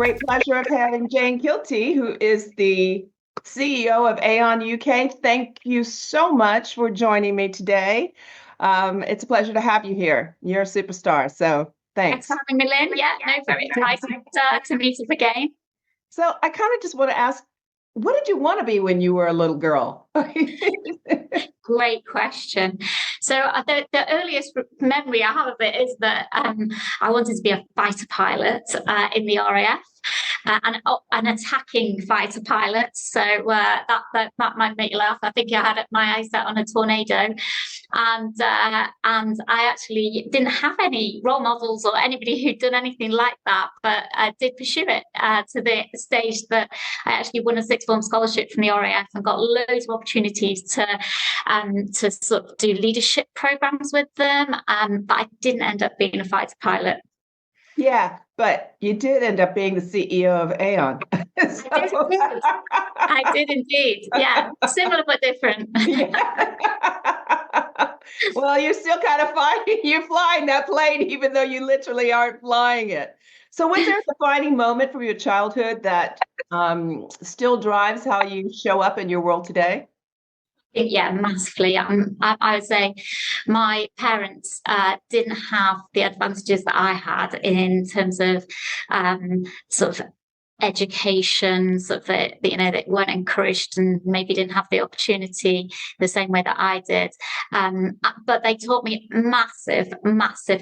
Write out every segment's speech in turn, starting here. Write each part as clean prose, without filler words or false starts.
great pleasure of having Jane Kielty, who is the CEO of Aon UK. Thank you so much for joining me today. It's a pleasure to have you here. You're a superstar, so thanks. Thanks for having me, Lynn. Yeah, no, very excited to meet us again. So I kind of just want to ask, what did you want to be when you were a little girl? Great question. So the earliest memory I have of it is that I wanted to be a fighter pilot in the RAF. An attacking fighter pilot, so that might make you laugh. I think I had my eyes set on a tornado, and I actually didn't have any role models or anybody who'd done anything like that, but I did pursue it to the stage that I actually won a sixth form scholarship from the RAF and got loads of opportunities to sort of do leadership programs with them, but I didn't end up being a fighter pilot. Yeah, but you did end up being the CEO of Aon. I did indeed. Yeah, similar but different. Yeah. Well, you're still kind of flying. You're flying that plane, even though you literally aren't flying it. So, was there a defining moment from your childhood that still drives how you show up in your world today? Yeah, massively. I would say my parents didn't have the advantages that I had in terms of sort of education, sort of that they weren't encouraged and maybe didn't have the opportunity the same way that I did. But they taught me massive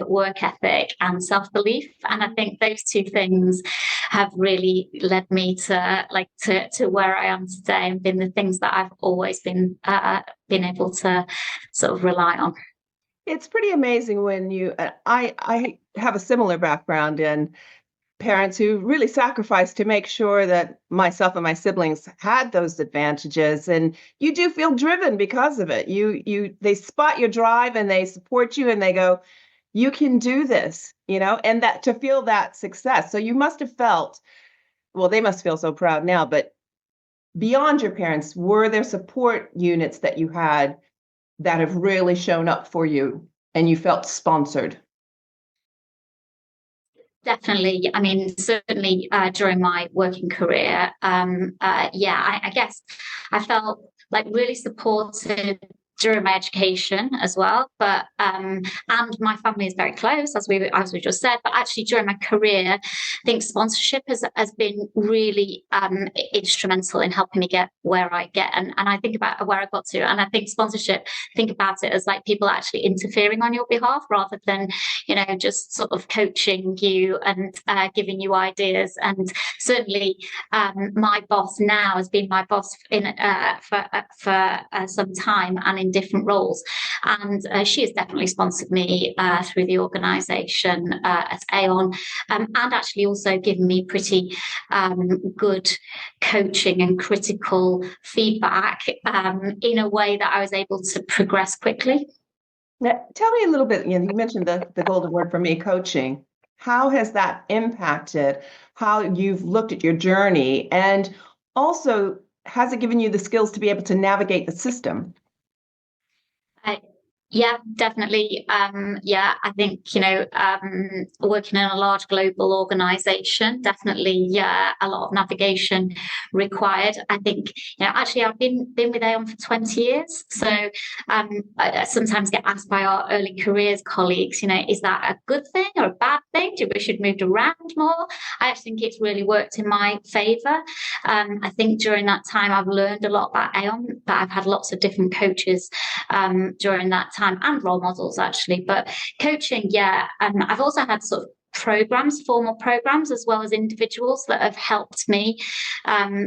work ethic and self-belief, and I think those two things have really led me to where I am today and been the things that I've always been able to sort of rely on. It's pretty amazing when I have a similar background in parents who really sacrificed to make sure that myself and my siblings had those advantages, and you do feel driven because of it. They spot your drive and they support you and they go, you can do this, and that to feel that success. So you must have felt, well, they must feel so proud now, but beyond your parents, were there support units that you had that have really shown up for you and you felt sponsored? Definitely. I mean, certainly during my working career, I guess I felt like really supported during my education as well, but and my family is very close, as we just said. But actually, during my career, I think sponsorship has been really instrumental in helping me get where I get, and I think about where I got to, and I think sponsorship. Think about it as like people actually interfering on your behalf rather than just sort of coaching you and giving you ideas. And certainly, my boss now has been my boss for some time and in different roles, and she has definitely sponsored me through the organisation at Aon, and actually also given me pretty good coaching and critical feedback in a way that I was able to progress quickly. Now, tell me a little bit, you mentioned the golden word for me, coaching. How has that impacted how you've looked at your journey, and also has it given you the skills to be able to navigate the system? Yeah, definitely. I think, working in a large global organization, definitely, a lot of navigation required. I think, actually I've been with Aon for 20 years. So I sometimes get asked by our early careers colleagues, is that a good thing or a bad thing? Do we should move around more? I actually think it's really worked in my favor. I think during that time, I've learned a lot about Aon, but I've had lots of different coaches during that time, and role models actually. But coaching, I've also had sort of formal programs, as well as individuals that have helped me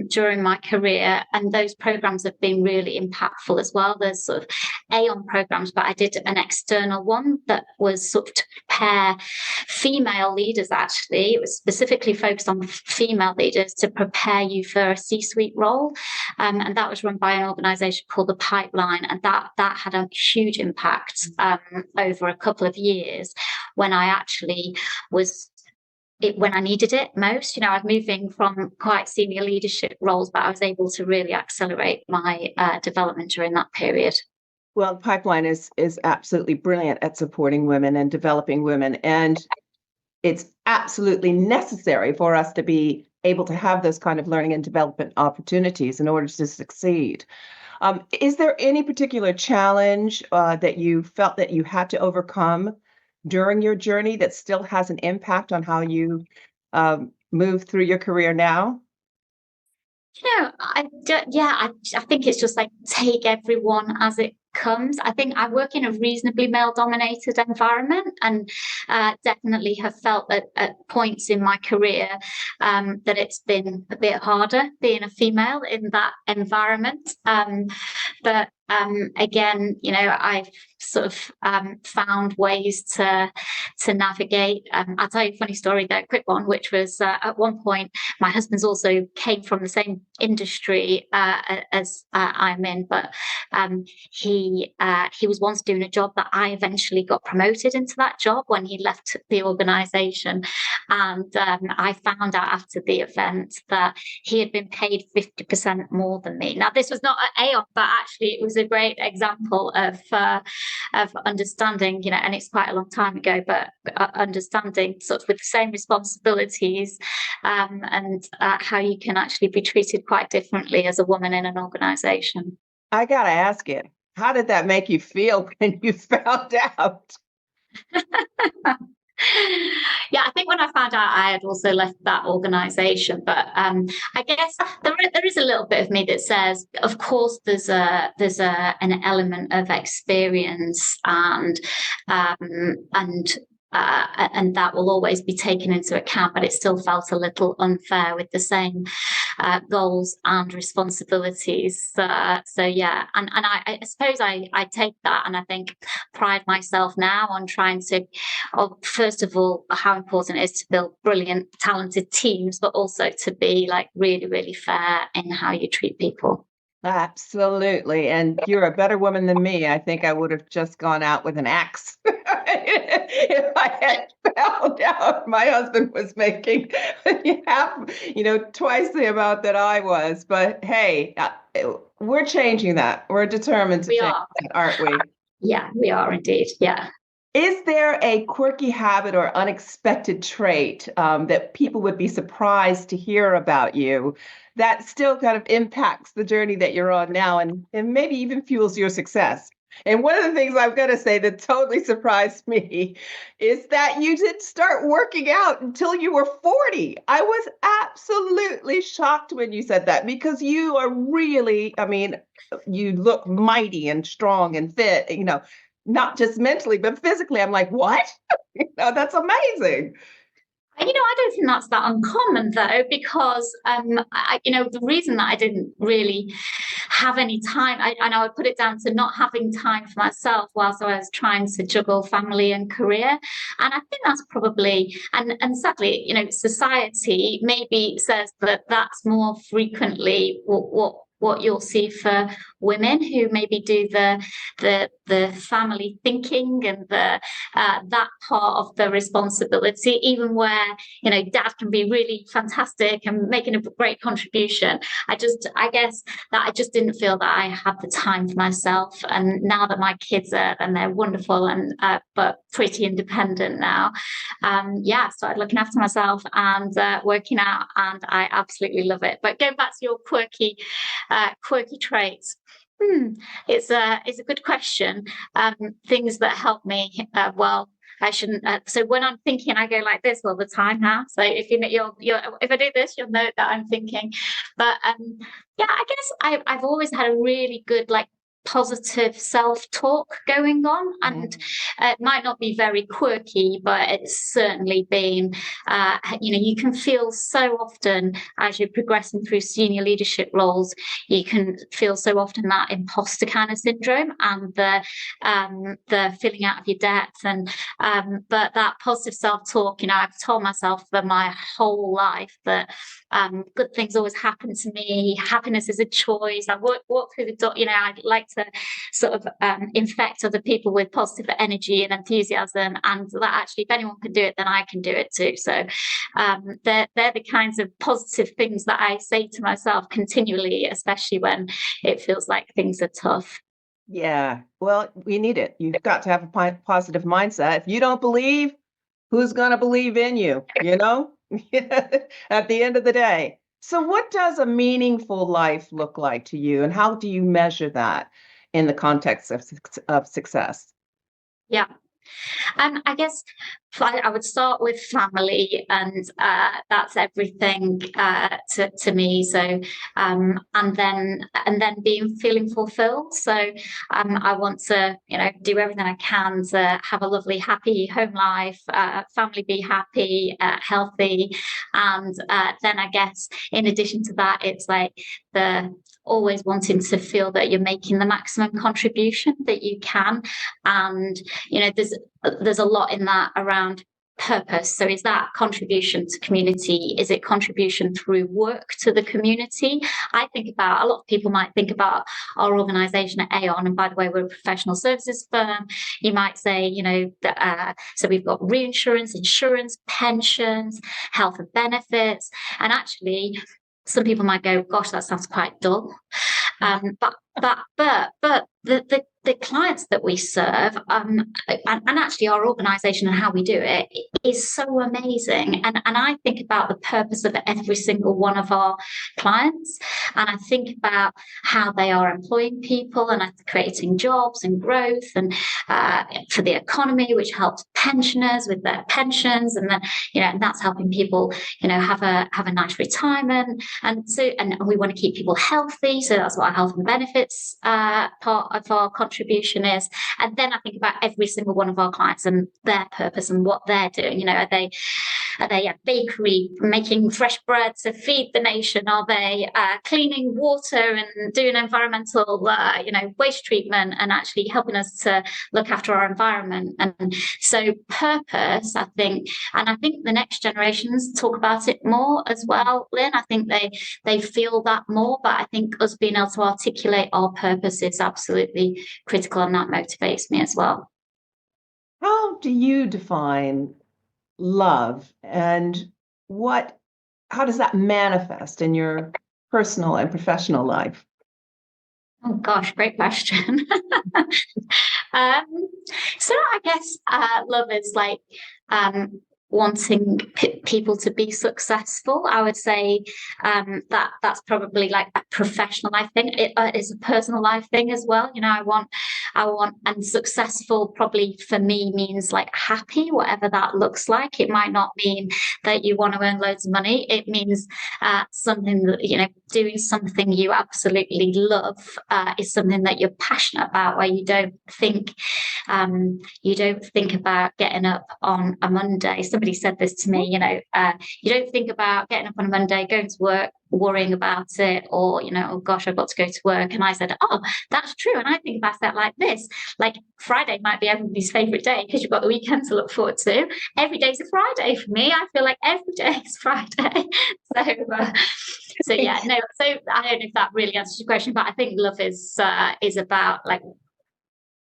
during my career, and those programs have been really impactful as well. There's sort of Aon programs, but I did an external one that was sort of to prepare female leaders. Actually, it was specifically focused on female leaders to prepare you for a C-suite role, and that was run by an organisation called the Pipeline, and that had a huge impact over a couple of years when I actually when I needed it most. I was moving from quite senior leadership roles, but I was able to really accelerate my development during that period. Well, Pipeline is absolutely brilliant at supporting women and developing women. And it's absolutely necessary for us to be able to have those kind of learning and development opportunities in order to succeed. Is there any particular challenge that you felt that you had to overcome during your journey that still has an impact on how you move through your career now? I think it's just like take everyone as it comes. I think I work in a reasonably male-dominated environment, and definitely have felt at points in my career that it's been a bit harder being a female in that environment. But again, I've sort of found ways to navigate. I'll tell you a funny story, though, a quick one, which was at one point my husband's also came from the same industry as I'm in, but he was once doing a job that I eventually got promoted into that job when he left the organisation, and I found out after the event that he had been paid 50% more than me. Now, this was not at Aon, but actually it was a great example of understanding, and it's quite a long time ago, but understanding sort of with the same responsibilities, and how you can actually be treated quite differently as a woman in an organization. I gotta ask you, how did that make you feel when you found out? Yeah, I think when I found out I had also left that organization, but I guess there is a little bit of me that says, of course, there's an element of experience and that will always be taken into account, but it still felt a little unfair with the same goals and responsibilities. So yeah, and I suppose I take that and I think pride myself now on trying to, first of all, how important it is to build brilliant, talented teams, but also to be like really, really fair in how you treat people. Absolutely. And you're a better woman than me. I think I would have just gone out with an axe if I had found out my husband was making twice the amount that I was. But hey, we're changing that. We're determined to We change are. that, aren't we? Yeah, we are indeed. Yeah. Is there a quirky habit or unexpected trait that people would be surprised to hear about you that still kind of impacts the journey that you're on now and maybe even fuels your success? And one of the things I'm going to say that totally surprised me is that you didn't start working out until you were 40. I was absolutely shocked when you said that because you are really, I mean, you look mighty and strong and fit, not just mentally, but physically. I'm like, what? That's amazing. I don't think that's that uncommon though, because the reason that I didn't really have any time, and I would put it down to not having time for myself whilst I was trying to juggle family and career. And I think that's probably, and sadly, society maybe says that that's more frequently what you'll see for women who maybe do the family thinking and the that part of the responsibility, even where dad can be really fantastic and making a great contribution. I guess that I just didn't feel that I had the time for myself, and now that my kids are and they're wonderful and but pretty independent now, I started looking after myself and working out, and I absolutely love it. But going back to your quirky traits. It's a good question. Things that help me. Well, I shouldn't. So when I'm thinking, I go like this all the time now. So if if I do this, you'll know that I'm thinking. But I guess I've always had a really good positive self-talk going on, and it might not be very quirky, but it's certainly been you can feel so often as you're progressing through senior leadership roles, you can feel so often that imposter kind of syndrome and the filling out of your depth, and but that positive self-talk, I've told myself for my whole life that good things always happen to me, happiness is a choice. I walk through the door, I'd like to sort of infect other people with positive energy and enthusiasm, and that actually if anyone can do it, then I can do it too. So they're the kinds of positive things that I say to myself continually, especially when it feels like things are tough. Yeah. Well, we need it. You've got to have a positive mindset. If you don't believe, who's going to believe in you, at the end of the day. So what does a meaningful life look like to you, and how do you measure that in the context of success? Yeah. I guess I would start with family, and that's everything to me. So, and then feeling fulfilled. So, I want to, do everything I can to have a lovely, happy home life, family be happy, healthy, and then I guess in addition to that, it's like the always wanting to feel that you're making the maximum contribution that you can, and there's a lot in that around purpose. So is that contribution to community? Is it contribution through work to the community? I think about, a lot of people might think about our organization at Aon, and by the way, we're a professional services firm. You might say, so we've got reinsurance, insurance, pensions, health and benefits, and actually some people might go, gosh, that sounds quite dull. But the clients that we serve, and actually our organization and how we do it is so amazing. And I think about the purpose of every single one of our clients. And I think about how they are employing people and creating jobs and growth, and for the economy, which helps pensioners with their pensions. And then, and that's helping people, have a nice retirement. And we want to keep people healthy. So that's what our health and benefits part of our contribution is. And then I think about every single one of our clients and their purpose and what they're doing. Are they a bakery making fresh bread to feed the nation? Are they cleaning water and doing environmental waste treatment and actually helping us to look after our environment? And so purpose, I think the next generations talk about it more as well, Lynn. I think they feel that more, but I think us being able to articulate our purpose is absolutely critical, and that motivates me as well. How do you define love, and how does that manifest in your personal and professional life? Oh gosh, great question. So I guess love is like wanting people to be successful. I would say that's probably like a professional life thing. It is a personal life thing as well. I want, and successful probably for me means like happy, whatever that looks like. It might not mean that you want to earn loads of money. It means something that, doing something you absolutely love is something that you're passionate about, where you don't think about getting up on a Monday. Somebody said this to me, you don't think about getting up on a Monday, going to work, worrying about it, or oh gosh, I've got to go to work. And I said, oh, that's true. And I think about that like this: like Friday might be everybody's favorite day because you've got the weekend to look forward to. Every day's a Friday for me. I feel like every day is Friday. So yeah, no. So I don't know if that really answers your question, but I think love is about like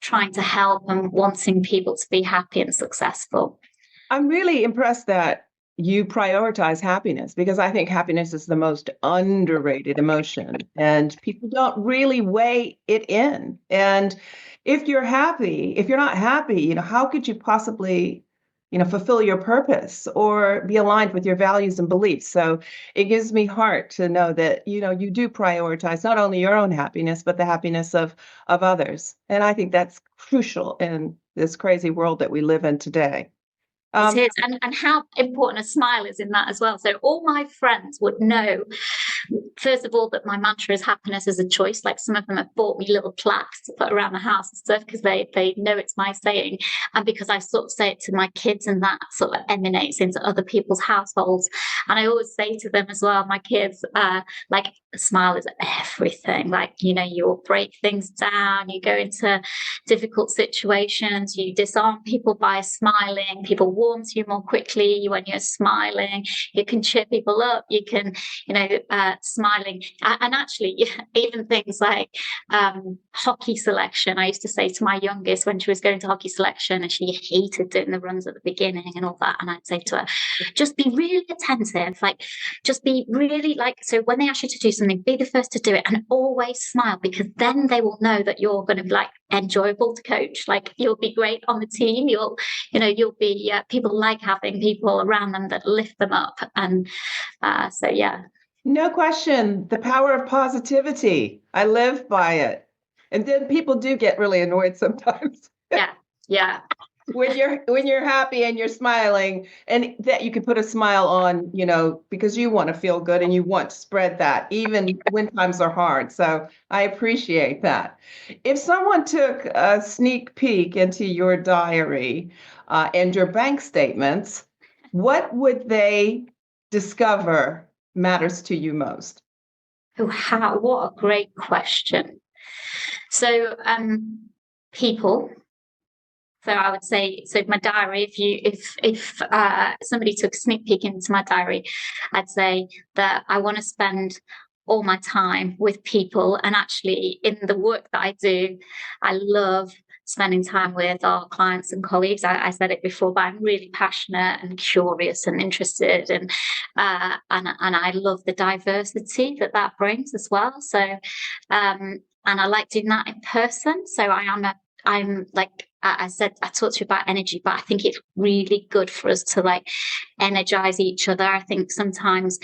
trying to help and wanting people to be happy and successful. I'm really impressed that you prioritize happiness, because I think happiness is the most underrated emotion, and people don't really weigh it in. And if you're not happy, how could you possibly, fulfill your purpose or be aligned with your values and beliefs? So it gives me heart to know that, you do prioritize not only your own happiness, but the happiness of others. And I think that's crucial in this crazy world that we live in today. It is, and how important a smile is in that as well. So all my friends would know, first of all, that my mantra is happiness is a choice. Like some of them have bought me little plaques to put around the house and stuff because they know it's my saying, and because I sort of say it to my kids, and that sort of emanates into other people's households. And I always say to them as well, my kids, like a smile is everything. Like, you'll break things down, you go into difficult situations, you disarm people by smiling. People warm to you more quickly when you're smiling. You can cheer people up. You can, smiling. And actually, even things like hockey selection. I used to say to my youngest when she was going to hockey selection and she hated doing the runs at the beginning and all that, and I'd say to her, just be really attentive, like just be really like, so when they ask you to do something, be the first to do it and always smile, because then they will know that you're going to be like enjoyable to coach, like you'll be great on the team, you'll be people like having people around them that lift them up. And so yeah. No question. The power of positivity. I live by it. And then people do get really annoyed sometimes. Yeah. When you're happy and you're smiling, and that you can put a smile on, because you want to feel good and you want to spread that even when times are hard. So I appreciate that. If someone took a sneak peek into your diary and your bank statements, what would they discover matters to you most? What a great question. So people. So I would say, so my diary, if somebody took a sneak peek into my diary, I'd say that I want to spend all my time with people. And actually in the work that I do, I love spending time with our clients and colleagues. I said it before, but I'm really passionate and curious and interested, and I love the diversity that brings as well. So and I like doing that in person. So I'm like I said, I talked to you about energy, but I think it's really good for us to like energize each other. I think sometimes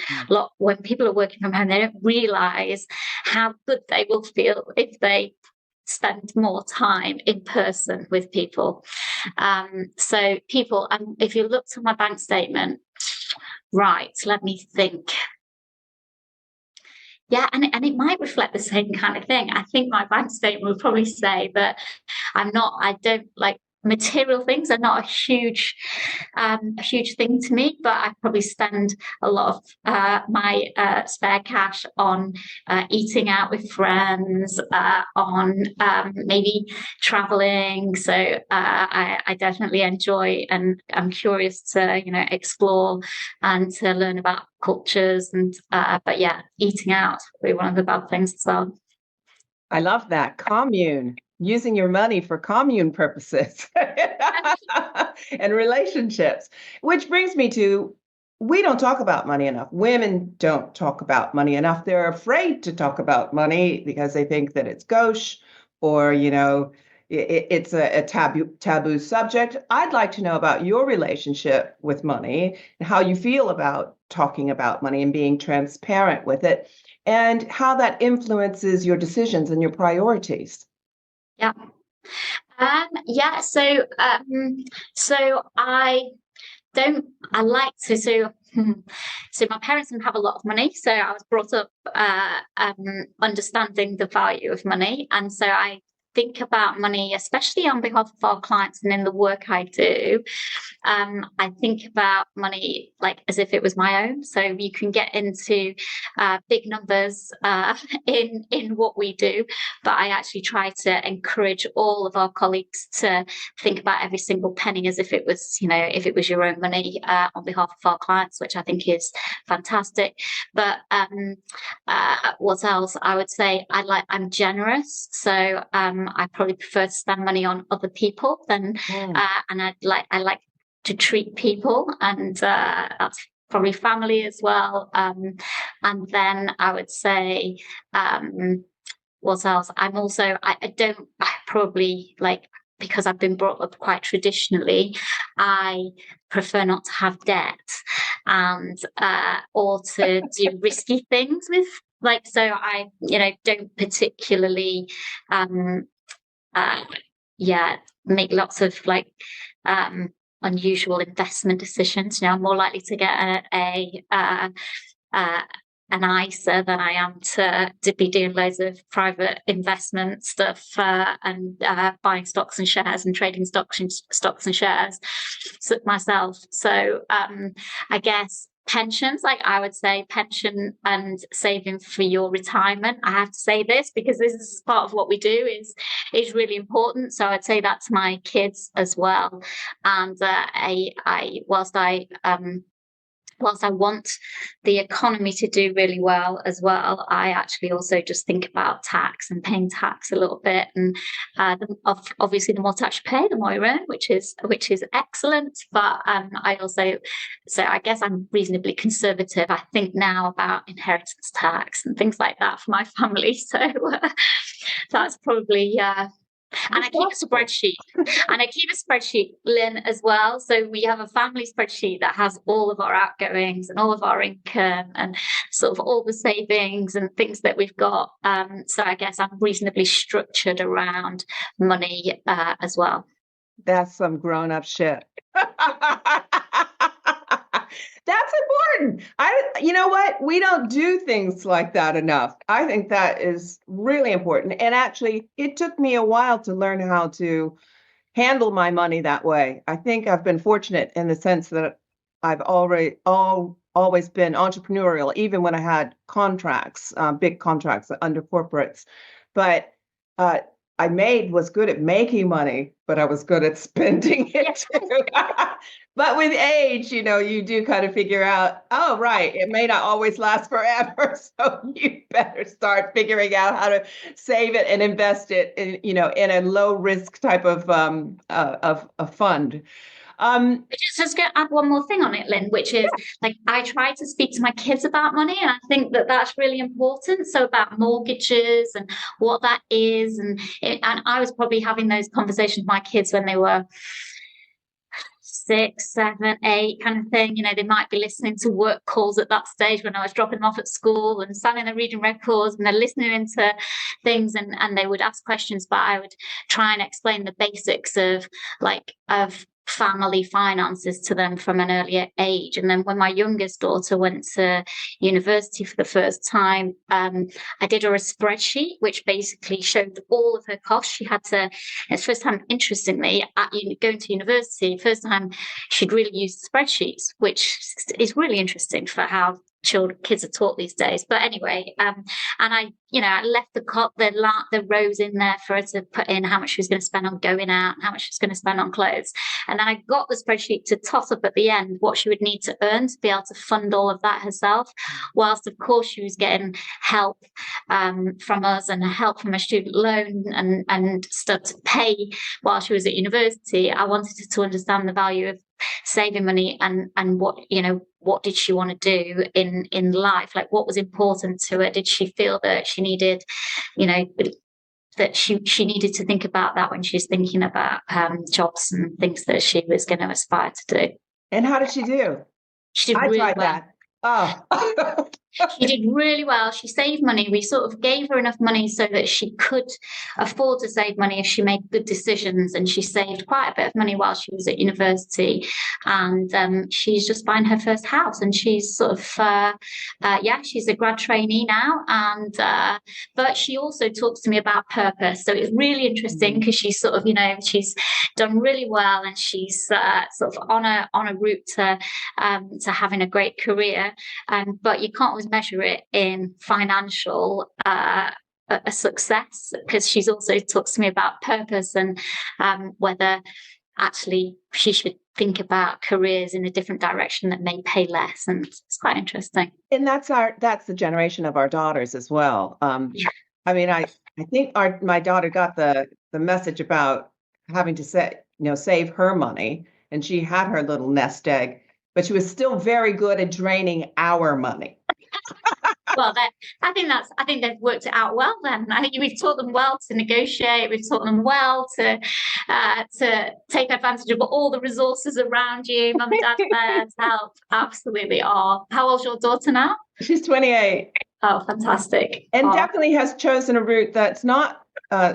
when people are working from home, they don't realize how good they will feel if they spend more time in person with people. So people, and if you looked at my bank statement, right, let me think. Yeah, and it might reflect the same kind of thing. I think my bank statement would probably say that I don't like material things are not a huge thing to me, but I probably spend a lot of my spare cash on eating out with friends, on maybe traveling. So I definitely enjoy, and I'm curious to explore and to learn about cultures, and but yeah, eating out would be one of the bad things as well. I love that. Commune, using your money for commune purposes and relationships, which brings me to, we don't talk about money enough. Women don't talk about money enough. They're afraid to talk about money because they think that it's gauche, or, it's a taboo subject. I'd like to know about your relationship with money and how you feel about talking about money and being transparent with it, and how that influences your decisions and your priorities. Yeah. Yeah. So I like to, so my parents didn't have a lot of money. So I was brought up understanding the value of money. And so I think about money, especially on behalf of our clients and in the work I do. I think about money like as if it was my own. So you can get into big numbers in what we do, but I actually try to encourage all of our colleagues to think about every single penny as if it was, if it was your own money on behalf of our clients, which I think is fantastic. But what else? I would say I'm generous, so I probably prefer to spend money on other people than, and I like to treat people, and that's probably family as well. And then I would say, what else? I probably like, because I've been brought up quite traditionally, I prefer not to have debt, and or to do risky things with, like, so I don't particularly make lots of like unusual investment decisions. I'm more likely to get an ISA than I am to be doing loads of private investment stuff and buying stocks and shares and trading stocks and shares myself. So I guess pensions, like I would say pension and saving for your retirement. I have to say this because this is part of what we do is really important. So I'd say that to my kids as well. And whilst I whilst I want the economy to do really well as well, I actually also just think about tax and paying tax a little bit. And obviously, the more tax you pay, the more you earn, which is excellent. But I also, so I guess I'm reasonably conservative. I think now about inheritance tax and things like that for my family. So that's probably and I keep a spreadsheet. And I keep a spreadsheet, Lynn, as well. So we have a family spreadsheet that has all of our outgoings and all of our income and sort of all the savings and things that we've got. So I guess I'm reasonably structured around money as well. That's some grown-up shit. That's important. You know what? We don't do things like that enough. I think that is really important. And actually, it took me a while to learn how to handle my money that way. I think I've been fortunate in the sense that I've always been entrepreneurial, even when I had contracts, big contracts under corporates. But I was good at making money, but I was good at spending it too. But with age, you do kind of figure out, oh, right, it may not always last forever. So you better start figuring out how to save it and invest it in a low risk type of a fund. Just going to add one more thing on it, Lynn, which is like I try to speak to my kids about money, and I think that that's really important. So about mortgages and what that is, and I was probably having those conversations with my kids when they were 6, 7, 8 kind of thing. They might be listening to work calls at that stage when I was dropping them off at school and standing there reading records, and they're listening into things and they would ask questions, but I would try and explain the basics of family finances to them from an earlier age. And then when my youngest daughter went to university for the first time, I did her a spreadsheet which basically showed all of her costs. She had to, it's first time, interestingly, going to university, first time she'd really used spreadsheets, which is really interesting for how kids are taught these days. But anyway, and I left the rows in there for her to put in how much she was going to spend on going out and how much she was going to spend on clothes. And then I got the spreadsheet to toss up at the end what she would need to earn to be able to fund all of that herself. Whilst of course she was getting help from us and help from a student loan and stuff to pay while she was at university. I wanted her to understand the value of saving money and what did she want to do in life, like what was important to her. Did she feel that she needed that she needed to think about that when she's thinking about jobs and things that she was going to aspire to do? And how did she do? She did I really tried well. that. Oh. She did really well. She saved money. We sort of gave her enough money so that she could afford to save money if she made good decisions. And she saved quite a bit of money while she was at university. And she's just buying her first house. And she's sort of, she's a grad trainee now. And but she also talks to me about purpose. So it's really interesting because she's sort of, she's done really well, and she's sort of on a route to having a great career. But you can't always measure it in financial a success, because she's also talks to me about purpose and whether actually she should think about careers in a different direction that may pay less, and it's quite interesting. And that's the generation of our daughters as well. I mean, I think my daughter got the message about having to save her money, and she had her little nest egg, but she was still very good at draining our money. Well, I think they've worked it out well. Then I think we've taught them well to negotiate. We've taught them well to take advantage of all the resources around you. Mum, dad, there to help. Absolutely are. How old's your daughter now? She's 28. Oh, fantastic! And definitely has chosen a route that's not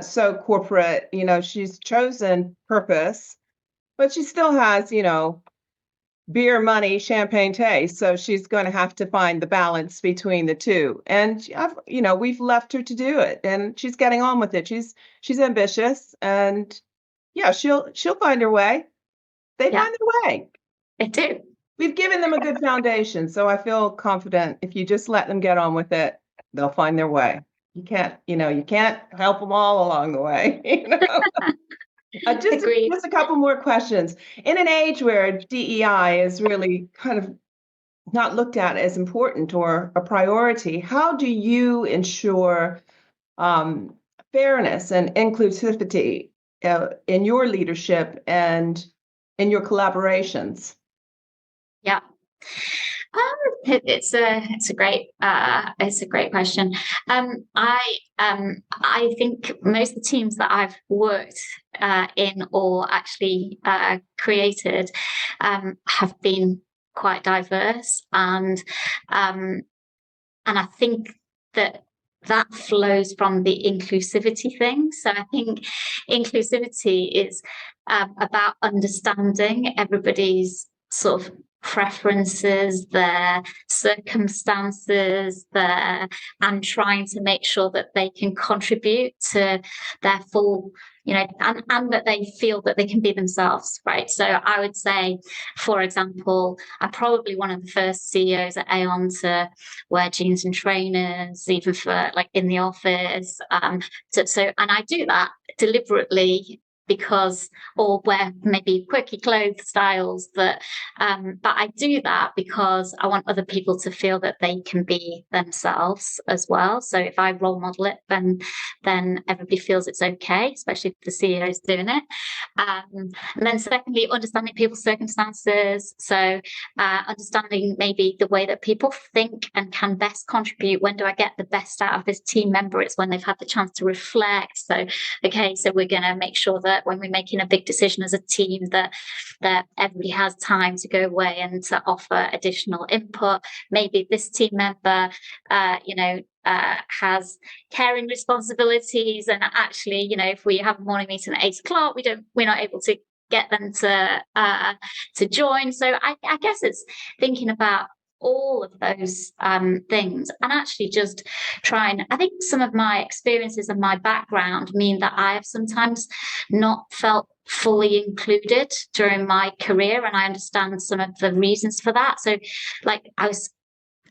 so corporate. She's chosen purpose, but she still has beer money, champagne taste. So she's going to have to find the balance between the two. And we've left her to do it, and she's getting on with it. She's ambitious, and she'll find her way. They find their way. They do. We've given them a good foundation, so I feel confident if you just let them get on with it, they'll find their way. You can't help them all along the way. Just a couple more questions. In an age where DEI is really kind of not looked at as important or a priority. How do you ensure fairness and inclusivity in your leadership and in your collaborations? Yeah. It's a great question. I think most of the teams that I've worked in or actually created have been quite diverse, and I think that flows from the inclusivity thing. So I think inclusivity is about understanding everybody's sort of preferences, their circumstances, and trying to make sure that they can contribute to their full, and that they feel that they can be themselves, right? So I would say, for example, I'm probably one of the first CEOs at Aon to wear jeans and trainers, even for like in the office. And I do that deliberately because, or wear maybe quirky clothes styles but I do that because I want other people to feel that they can be themselves as well. So if I role model it, then everybody feels it's okay, especially if the CEO is doing it. And then secondly, understanding people's circumstances. So understanding maybe the way that people think and can best contribute. When do I get the best out of this team member? It's when they've had the chance to reflect. So, okay, so we're going to make sure that when we're making a big decision as a team, that everybody has time to go away and to offer additional input. Maybe this team member, has caring responsibilities, and actually, if we have a morning meeting at 8 o'clock, we're not able to get them to join. So I guess it's thinking about all of those things, and actually just I think some of my experiences and my background mean that I have sometimes not felt fully included during my career, and I understand some of the reasons for that. So like I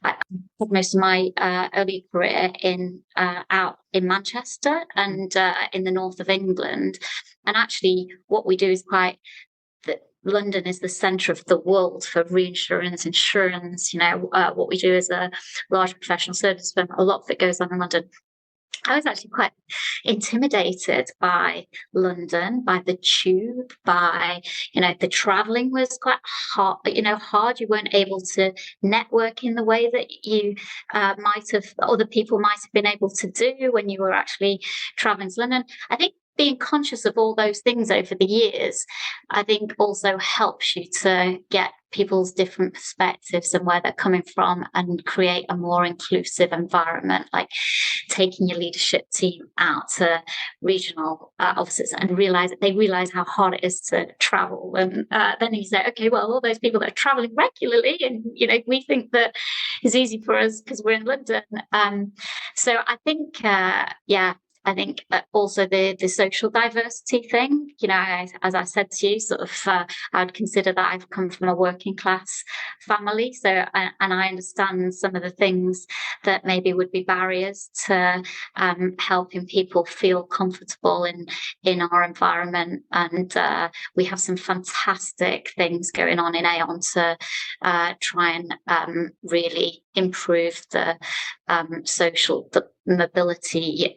had most of my early career out in Manchester and in the north of England, and actually what we do is London is the centre of the world for reinsurance, insurance. What we do is a large professional service firm. A lot of it goes on in London. I was actually quite intimidated by London, by the tube, by, the traveling was quite hard, hard. You weren't able to network in the way that you other people might have been able to do when you were actually traveling to London. I think being conscious of all those things over the years, I think also helps you to get people's different perspectives and where they're coming from and create a more inclusive environment, like taking your leadership team out to regional offices and realize how hard it is to travel. And then you say, okay, well, all those people that are traveling regularly, and, we think that is easy for us because we're in London. So I think, I think also the social diversity thing, as I said to you, sort of, I would consider that I've come from a working class family. So, and I understand some of the things that maybe would be barriers to helping people feel comfortable in our environment. And we have some fantastic things going on in Aon to try and really improve the social mobility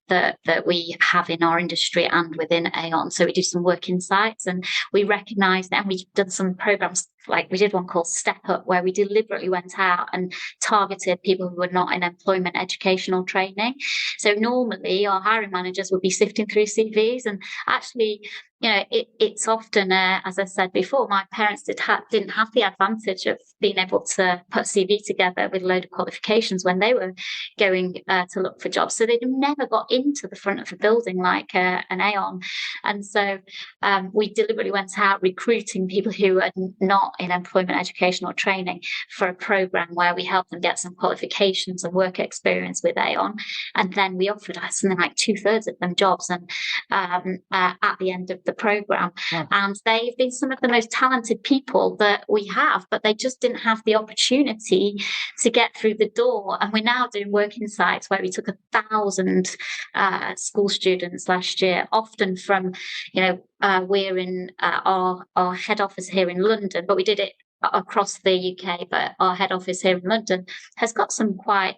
that we have in our industry and within Aon. So we do some work insights, and we recognise that, and we've done some programs, like we did one called Step Up, where we deliberately went out and targeted people who were not in employment educational training. So normally our hiring managers would be sifting through CVs, and actually, it's often, as I said before, my parents didn't have the advantage of being able to put a CV together with a load of qualifications when they were going to look for jobs. So they never got into the front of the building like an Aon. And so we deliberately went out recruiting people who are not in employment educational training for a program where we helped them get some qualifications and work experience with Aon. And then we offered something like 2/3 of them jobs, and at the end of the program. Yeah. And they've been some of the most talented people that we have, but they just didn't have the opportunity to get through the door. And we're now doing work insights where we took 1,000 school students last year, often from, we're in our head office here in London, but we did it across the UK, but our head office here in London has got some quite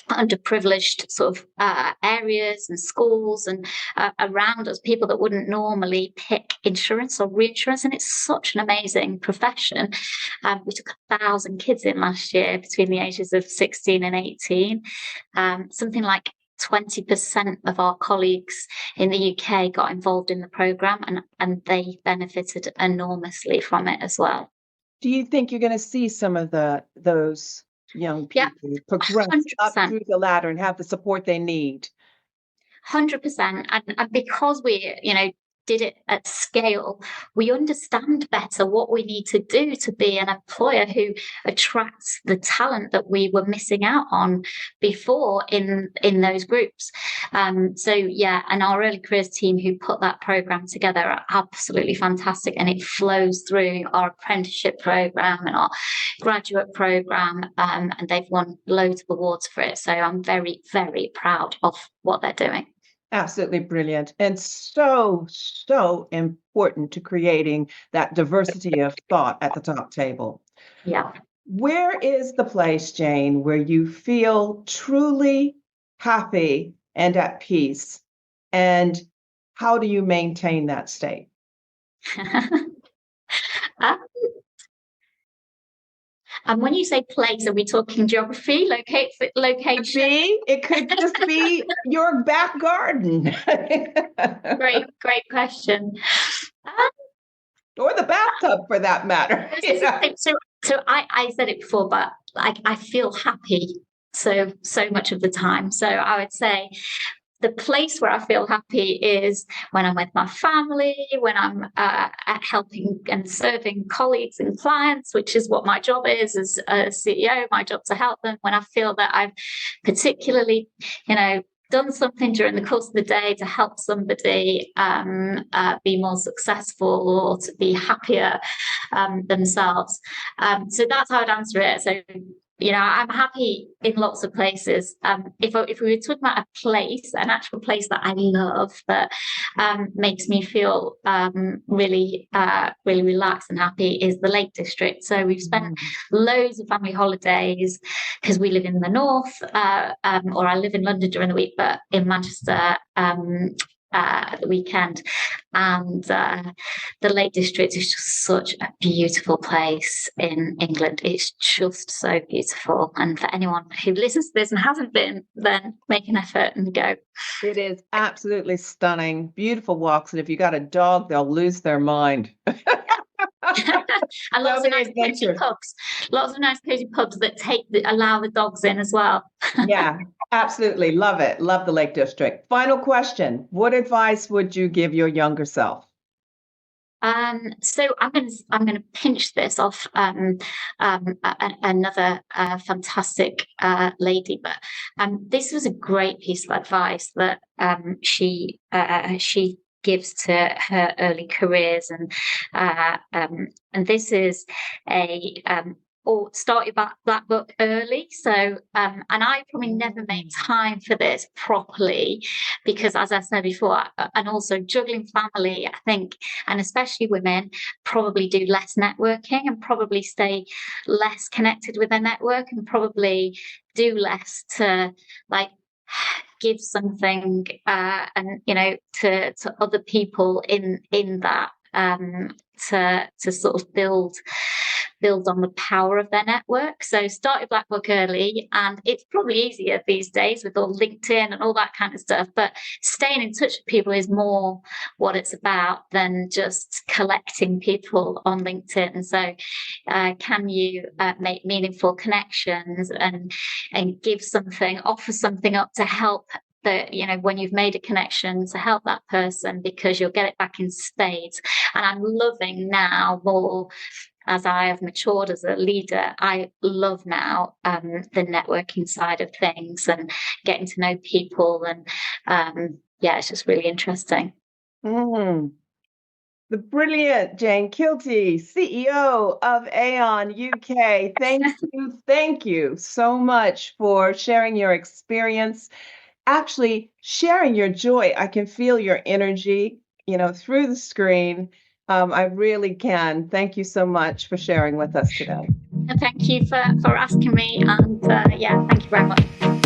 underprivileged sort of areas and schools and around us, people that wouldn't normally pick insurance or reinsurance, and it's such an amazing profession. We took 1,000 kids in last year between the ages of 16 and 18. Something like 20% of our colleagues in the UK got involved in the programme, and they benefited enormously from it as well. Do you think you're going to see some of those young people progress 100%. up through the ladder and have the support they need? 100%. And because we, did it at scale, we understand better what we need to do to be an employer who attracts the talent that we were missing out on before in those groups. And our early careers team who put that program together are absolutely fantastic, and it flows through our apprenticeship program and our graduate program, and they've won loads of awards for it. So I'm very, very proud of what they're doing. Absolutely brilliant, and so important to creating that diversity of thought at the top table. Yeah. Where is the place, Jane, where you feel truly happy and at peace? And how do you maintain that state? And when you say place, are we talking geography, location? It could just be your back garden. Great question. Or the bathtub, for that matter. So I said it before, but I feel happy so much of the time. So I would say the place where I feel happy is when I'm with my family, when I'm helping and serving colleagues and clients, which is what my job is as a CEO, my job to help them. When I feel that I've particularly, done something during the course of the day to help somebody be more successful or to be happier themselves. So that's how I'd answer it. So, I'm happy in lots of places. If we were talking about a place, an actual place that I love, that makes me feel really relaxed and happy, is the Lake District. So we've spent loads of family holidays because we live in the north, or I live in London during the week, but in Manchester at the weekend. And the Lake District is just such a beautiful place in England. It's just so beautiful. And for anyone who listens to this and hasn't been, then make an effort and go. It is absolutely stunning. Beautiful walks. And if you got a dog, they'll lose their mind. And lots of nice cozy pubs. Lots of nice cozy pubs that allow the dogs in as well. Yeah, absolutely. Love it. Love the Lake District. Final question. What advice would you give your younger self? So I'm going to pinch this off another fantastic lady, but this was a great piece of advice that she gives to her early careers, and this is or start your black book early. So, and I probably never made time for this properly because, as I said before, and also juggling family, I think, and especially women, probably do less networking and probably stay less connected with their network and probably do less to give something and to other people in that to sort of build on the power of their network. So start your black book early, and it's probably easier these days with all LinkedIn and all that kind of stuff, but staying in touch with people is more what it's about than just collecting people on LinkedIn. So can you make meaningful connections and give something, offer something up to help that, when you've made a connection, to help that person, because you'll get it back in spades. And I'm loving now more, as I have matured as a leader, I love now the networking side of things and getting to know people. And it's just really interesting. The brilliant Jane Kielty, CEO of Aon UK. Thank you so much for sharing your experience, actually sharing your joy. I can feel your energy, through the screen. I really can. Thank you so much for sharing with us today. And thank you for asking me. And yeah, thank you very much.